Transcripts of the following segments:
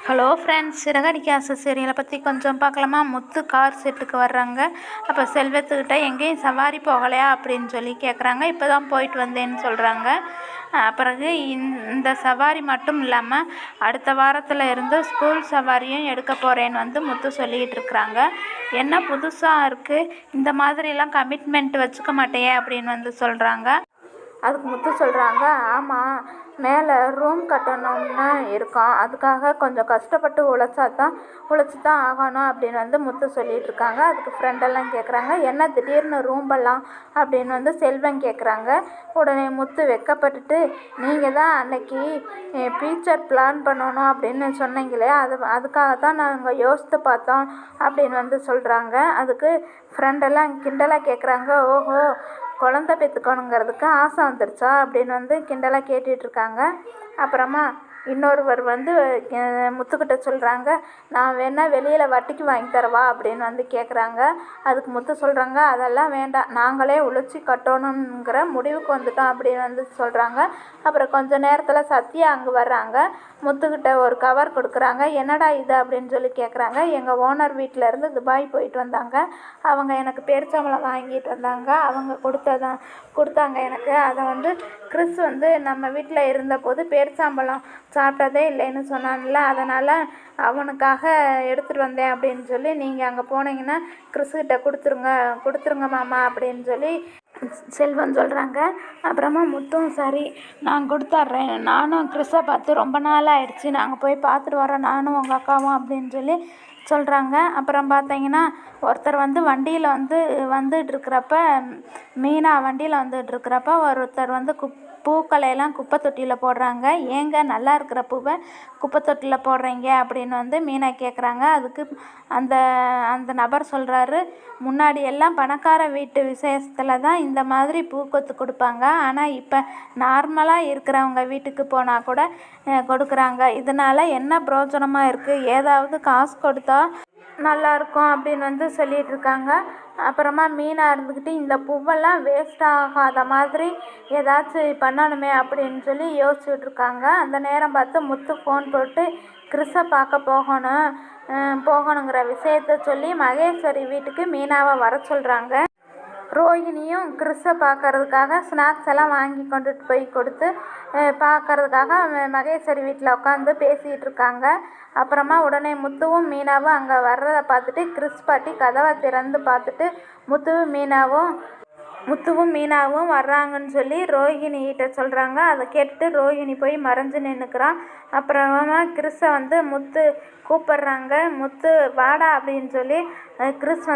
Hello friends, Siragadikka ஆசை சீரியலை பற்றி கொஞ்சம் பார்க்கலாமா? முத்து கார் செட்டுக்கு வர்றாங்க. அப்போ செல்வத்துக்கிட்ட எங்கேயும் சவாரி போகலையா அப்படின்னு சொல்லி கேட்குறாங்க. இப்போ தான் போயிட்டு வந்தேன்னு சொல்கிறாங்க. பிறகு இந்த சவாரி மட்டும் இல்லாமல் அடுத்த வாரத்தில் இருந்து ஸ்கூல் சவாரியும் எடுக்க போகிறேன்னு முத்து சொல்லிக்கிட்டு இருக்கிறாங்க. என்ன புதுசாக இருக்குது, இந்த மாதிரிலாம் கமிட்மெண்ட் வச்சுக்க மாட்டேயே அப்படின்னு சொல்கிறாங்க. அதுக்கு முத்து சொல்கிறாங்க, ஆமாம், மேலே ரூம் கட்டணும்னு இருக்கோம், அதுக்காக கொஞ்சம் கஷ்டப்பட்டு உழைச்சி தான் ஆகணும் அப்படின்னு முத்து சொல்லிகிட்டு இருக்காங்க. அதுக்கு ஃப்ரெண்டெல்லாம் கேட்குறாங்க, என்ன திடீர்னு ரூம்பெல்லாம் அப்படின்னு செல்வம் கேட்குறாங்க. உடனே முத்து வெக்கப்பட்டுட்டு, நீங்கள் தான் அன்னைக்கு ஃபியூச்சர் பிளான் பண்ணணும் அப்படின்னு சொன்னீங்களே, அதுக்காக தான் நாங்கள் யோசித்து பார்த்தோம் அப்படின்னு சொல்கிறாங்க. அதுக்கு ஃப்ரெண்டெல்லாம் கிண்டலாக கேட்குறாங்க, ஓஹோ, குழந்த பெற்றுக்கணுங்கிறதுக்கு ஆசை வந்துடுச்சா அப்படின்னு கிண்டலாக கேட்டுட்ருக்காங்க. அப்புறமா இன்னொருவர் முத்துக்கிட்ட சொல்கிறாங்க, நான் வேணால் வெளியில் வட்டிக்கு வாங்கி தரவா அப்படின்னு கேட்குறாங்க. அதுக்கு முத்து சொல்கிறாங்க, அதெல்லாம் வேண்டாம், நாங்களே உழைச்சி கட்டணுங்கிற முடிவுக்கு வந்துட்டோம் அப்படின்னு சொல்கிறாங்க. அப்புறம் கொஞ்சம் நேரத்தில் சத்யா அங்கே வர்றாங்க. முத்துக்கிட்ட ஒரு கவர் கொடுக்குறாங்க. என்னடா இது அப்படின்னு சொல்லி கேட்குறாங்க. எங்கள் ஓனர் வீட்டிலேருந்து துபாய் போயிட்டு வந்தாங்க, அவங்க எனக்கு பேரிச்சம்பழம் வாங்கிட்டு வந்தாங்க, அவங்க கொடுத்தாங்க எனக்கு. அதை கிறிஸ் நம்ம வீட்டில் இருந்தபோது பேரிச்சம்பழம் சாப்பிட்டதே இல்லைன்னு சொன்னான்ல, அதனால் அவனுக்காக எடுத்துகிட்டு வந்தேன் அப்படின்னு சொல்லி, நீங்கள் அங்கே போனீங்கன்னா கிறிஸ்கிட்ட கொடுத்துருங்க மாமா அப்படின்னு சொல்லி செல்வம் சொல்கிறாங்க. அப்புறமா முத்தும், சரி நான் கொடுத்துட்றேன், நானும் கிறிஸை பார்த்து ரொம்ப நாள் ஆயிடுச்சு, நாங்கள் போய் பார்த்துட்டு வரோம், நானும் உங்கள் அக்காவும் அப்படின்னு சொல்லி சொல்கிறாங்க. அப்புறம் பார்த்தீங்கன்னா ஒருத்தர் வண்டியில் வந்துட்டுருக்கிறப்ப, மீனா வண்டியில் வந்துட்டுருக்கிறப்ப ஒருத்தர் பூக்களையெல்லாம் குப்பை தொட்டியில் போடுறாங்க. ஏங்க நல்லா இருக்கிற பூவை குப்பை தொட்டியில் போடுறீங்க அப்படின்னு மீனா கேட்குறாங்க. அதுக்கு அந்த நபர் சொல்கிறாரு, முன்னாடி எல்லாம் பணக்கார வீட்டு விசேஷத்தில் தான் இந்த மாதிரி பூக்கொத்து கொடுப்பாங்க, ஆனால் இப்போ நார்மலாக இருக்கிறவங்க வீட்டுக்கு போனால் கூட கொடுக்குறாங்க, இதனால் என்ன பிரயோஜனமாக இருக்குது, ஏதாவது காசு கொடுத்தா நல்லாயிருக்கும் அப்படின்னு சொல்லிகிட்டு இருக்காங்க. அப்புறமா மீனா இருந்துக்கிட்டு, இந்த பூவெல்லாம் வேஸ்ட் ஆகாத மாதிரி ஏதாச்சும் பண்ணணுமே அப்படின்னு சொல்லி யோசிச்சுட்டு இருக்காங்க. அந்த நேரம் பார்த்து முத்து ஃபோன் போட்டு கிறிஸை பார்க்க போகணுங்கிற விஷயத்த சொல்லி மகேஸ்வரி வீட்டுக்கு மீனாவை வர சொல்கிறாங்க. ரோஹிணியும் கிறிஸை பார்க்கறதுக்காக ஸ்நாக்ஸ் எல்லாம் வாங்கி கொண்டுட்டு போய் கொடுத்து பார்க்கறதுக்காக மகேஸ்வரி வீட்டில் உட்காந்து பேசிகிட்டு இருக்காங்க. அப்புறமா உடனே முத்துவும் மீனாவும் அங்கே வர்றதை பார்த்துட்டு கிறிஸ் பாட்டி கதவை திறந்து பார்த்துட்டு முத்துவும் மீனாவும் வர்றாங்கன்னு சொல்லி ரோஹிணிகிட்ட சொல்கிறாங்க. அதை கேட்டுட்டு ரோஹிணி போய் மறைஞ்சு நின்றுக்கிறான். அப்புறமா கிறிஸை முத்து கூப்பிட்றாங்க. முத்து வாடா அப்படின்னு சொல்லி கிறிஸ்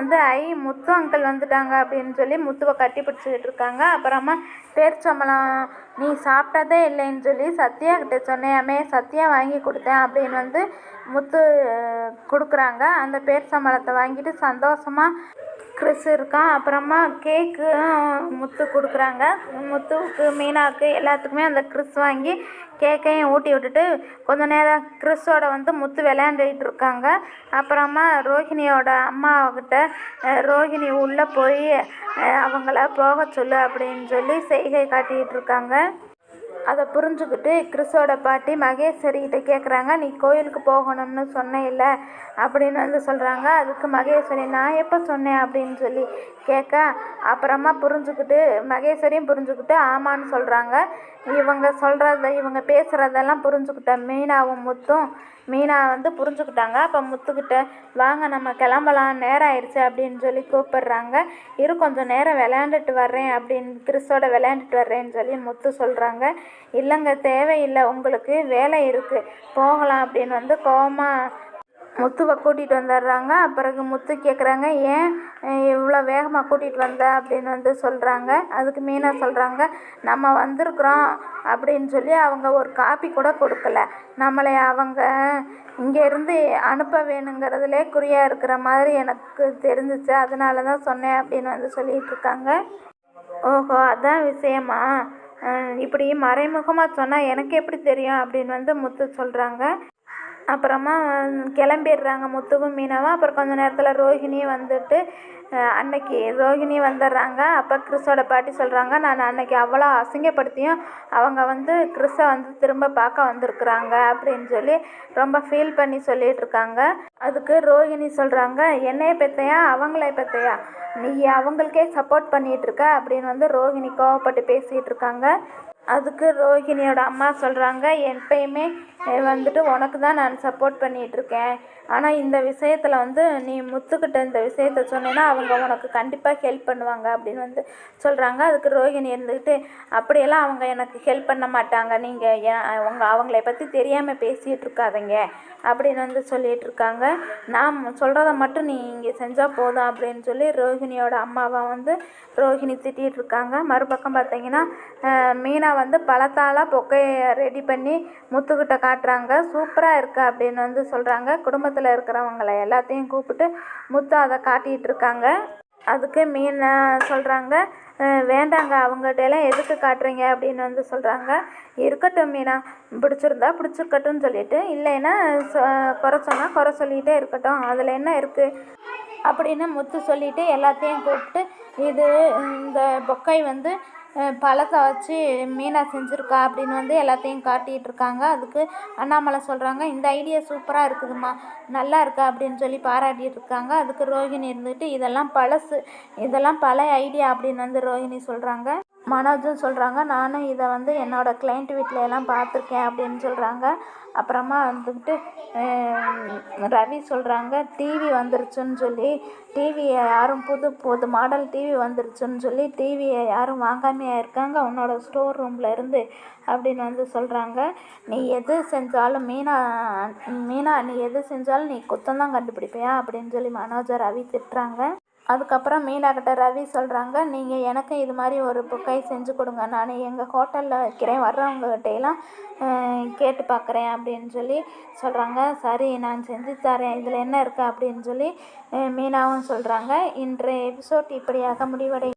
முத்து அங்கிள் வந்துட்டாங்க அப்படின்னு சொல்லி முத்துவை கட்டி பிடிச்சிக்கிட்டு இருக்காங்க. அப்புறமா பேரிச்சம்பழம் நீ சாப்பிட்டதே இல்லைன்னு சொல்லி சத்யா கிட்ட சொன்னேயாமே, சத்யா வாங்கி கொடுத்தேன் அப்படின்னு முத்து கொடுக்குறாங்க. அந்த பேரிச்சம்பழத்தை வாங்கிட்டு சந்தோஷமாக கிறிஸ் இருக்கான். அப்புறமா கேக்கு முத்து கொடுக்குறாங்க. முத்துவுக்கு மீனாவுக்கு எல்லாத்துக்குமே அந்த கிறிஸ் வாங்கி கேக்கையும் ஊட்டி விட்டுட்டு கொஞ்ச நேரம் கிறிஸோட முத்து விளையாண்டுக்கிட்டு இருக்காங்க. அப்புறமா ரோஹிணியோட அம்மாக்கிட்ட ரோஹிணி உள்ளே போய் அவங்கள போக சொல்லு அப்படின்னு சொல்லி செய்கை காட்டிகிட்டு இருக்காங்க. அதை புரிஞ்சுக்கிட்டு கிறிஸோட பாட்டி மகேஸ்வரிகிட்ட கேட்குறாங்க, நீ கோயிலுக்கு போகணும்னு சொன்னேன்ல அப்படின்னு சொல்கிறாங்க. அதுக்கு மகேஸ்வரி, நான் எப்போ சொன்னேன் அப்படின்னு சொல்லி கேட்க, அப்புறமா மகேஸ்வரியும் புரிஞ்சுக்கிட்டு ஆமான்னு சொல்கிறாங்க. இவங்க பேசுகிறதெல்லாம் புரிஞ்சுக்கிட்ட மீனாவும் முத்தும் மீனா புரிஞ்சுக்கிட்டாங்க. அப்போ முத்துக்கிட்ட, வாங்க நம்ம கிளம்பலாம், நேரம் ஆயிடுச்சு அப்படின்னு சொல்லி கூப்பிட்றாங்க. கொஞ்சம் நேரம் விளையாண்டுட்டு வர்றேன் அப்படின்னு கிறிஸோட விளையாண்டுட்டு வர்றேன்னு சொல்லி முத்து சொல்கிறாங்க. இல்லைங்க, தேவையில்லை, உங்களுக்கு வேலை இருக்குது, போகலாம் அப்படின்னு கோவமாக முத்துவை கூட்டிகிட்டு வந்துடுறாங்க. பிறகு முத்து கேட்குறாங்க, ஏன் இவ்வளோ வேகமாக கூட்டிகிட்டு வந்த அப்படின்னு சொல்கிறாங்க. அதுக்கு மீனா சொல்கிறாங்க, நம்ம வந்திருக்குறோம் அப்படின்னு சொல்லி அவங்க ஒரு காப்பி கூட கொடுக்கல, நம்மளை அவங்க இங்கேருந்து அனுப்ப வேணுங்கிறதுலே குறியாக இருக்கிற மாதிரி எனக்கு தெரிஞ்சிச்சு, அதனால தான் சொன்னேன் அப்படின்னு சொல்லிகிட்டு இருக்காங்க. ஓஹோ, அதான் விஷயமா, இப்படி மறைமுகமாக சொன்னால் எனக்கு எப்படி தெரியும் அப்படின்னு முத்து சொல்கிறாங்க. அப்புறமா கிளம்பிடுறாங்க முத்துவும் மீனாவும். அப்புறம் கொஞ்சம் நேரத்தில் ரோஹிணியும் வந்துட்டு அன்னைக்கு ரோகிணி வந்துடுறாங்க. அப்போ கிறிஸோட பாட்டி சொல்கிறாங்க, நான் அன்னைக்கு அவ்வளோ அசிங்கப்படுத்தியும் அவங்க வந்து கிறிஸை வந்து திரும்ப பார்க்க வந்திருக்குறாங்க அப்படின்னு சொல்லி ரொம்ப ஃபீல் பண்ணி சொல்லிகிட்டு இருக்காங்க. அதுக்கு ரோகிணி சொல்கிறாங்க, என்னைய பெத்தையா அவங்களே பெத்தையா, நீ அவங்களுக்கே சப்போர்ட் பண்ணிகிட்ருக்க அப்படின்னு வந்து ரோகிணி கோவப்பட்டு பேசிகிட்டு இருக்காங்க. அதுக்கு ரோகிணியோட அம்மா சொல்கிறாங்க, எப்பயுமே வந்துட்டு உனக்கு தான் நான் சப்போர்ட் பண்ணிகிட்ருக்கேன். ஆனால் இந்த விஷயத்தில் வந்து நீ முத்துக்கிட்ட இந்த விஷயத்த சொன்னேன்னா அவங்க உனக்கு கண்டிப்பாக ஹெல்ப் பண்ணுவாங்க அப்படின்னு வந்து சொல்கிறாங்க. அதுக்கு ரோகிணி இருந்துக்கிட்டு, அப்படியெல்லாம் அவங்க எனக்கு ஹெல்ப் பண்ண மாட்டாங்க, நீங்கள் அவங்கள பற்றி தெரியாமல் பேசிகிட்டு இருக்காதீங்க அப்படின்னு வந்து சொல்லிகிட்டு இருக்காங்க. நான் சொல்கிறத மட்டும் நீ இங்கே செஞ்சால் போதும் அப்படின்னு சொல்லி ரோகிணியோட அம்மாவை வந்து ரோகிணி திட்டிகிட்டு இருக்காங்க. மறுபக்கம் பார்த்தீங்கன்னா மீனா வந்து பழத்தால் பொக்கையை ரெடி பண்ணி முத்துக்கிட்ட காட்டுறாங்க. சூப்பராக இருக்குது அப்படின்னு வந்து சொல்கிறாங்க. குடும்பத்தில் இருக்கிறவங்கள எல்லாத்தையும் கூப்பிட்டு முத்து அதை காட்டிகிட்டு இருக்காங்க. அதுக்கு மீனா சொல்கிறாங்க, வேண்டாங்க அவங்ககிட்டலாம் எதுக்கு காட்டுறீங்க அப்படின்னு வந்து சொல்கிறாங்க. இருக்கட்டும் மீனா, பிடிச்சிருந்தா பிடிச்சிருக்கட்டும்னு சொல்லிட்டு, இல்லைன்னா குறை சொன்னால் குறை சொல்லிகிட்டே இருக்கட்டும், அதில் என்ன இருக்குது அப்படின்னு முத்து சொல்லிவிட்டு எல்லாத்தையும் கூப்பிட்டு, இந்த பொக்கை வந்து பழத்தை வச்சு மீனா செஞ்சுருக்கா அப்படின்னு வந்து எல்லாத்தையும் காட்டிகிட்டு இருக்காங்க. அதுக்கு அண்ணாமலை சொல்கிறாங்க, இந்த ஐடியா சூப்பராக இருக்குதும்மா, நல்லா இருக்கா அப்படின்னு சொல்லி பாராட்டிகிட்டு இருக்காங்க. அதுக்கு ரோகிணி இருந்துட்டு, இதெல்லாம் பழசு, இதெல்லாம் பழைய ஐடியா அப்படின்னு வந்து ரோகிணி சொல்கிறாங்க. மனோஜும் சொல்கிறாங்க, நானும் இதை வந்து என்னோடய கிளைண்ட் வீட்டில் எல்லாம் பார்த்துருக்கேன் அப்படின்னு சொல்கிறாங்க. அப்புறமா வந்துக்கிட்டு ரவி சொல்கிறாங்க, டிவி வந்துருச்சுன்னு சொல்லி, டிவியை யாரும் புது மாடல் டிவி வந்துருச்சுன்னு சொல்லி டிவியை யாரும் வாங்காமையா இருக்காங்க உன்னோட ஸ்டோர் ரூமில் இருந்து அப்படின்னு வந்து சொல்கிறாங்க. நீ எது செஞ்சாலும் மீனா நீ எது செஞ்சாலும் நீ குத்தம்தான் கண்டுபிடிப்பியா அப்படின்னு சொல்லி மனோஜை ரவி திட்டுறாங்க. அதுக்கப்புறம் மீனாக்கிட்ட ரவி சொல்கிறாங்க, நீங்கள் எனக்கு இது மாதிரி ஒரு புக்கை செஞ்சு கொடுங்க, நான் எங்கள் ஹோட்டலில் வைக்கிறேன், வர்றவங்ககிட்டையெல்லாம் கேட்டு பார்க்குறேன் அப்படின்னு சொல்லி சொல்கிறாங்க. சரி நான் செஞ்சு தரேன், இதில் என்ன இருக்குது அப்படின்னு சொல்லி மீனாவும் சொல்கிறாங்க. இன்றைய எபிசோட் இப்படியாக முடிவடை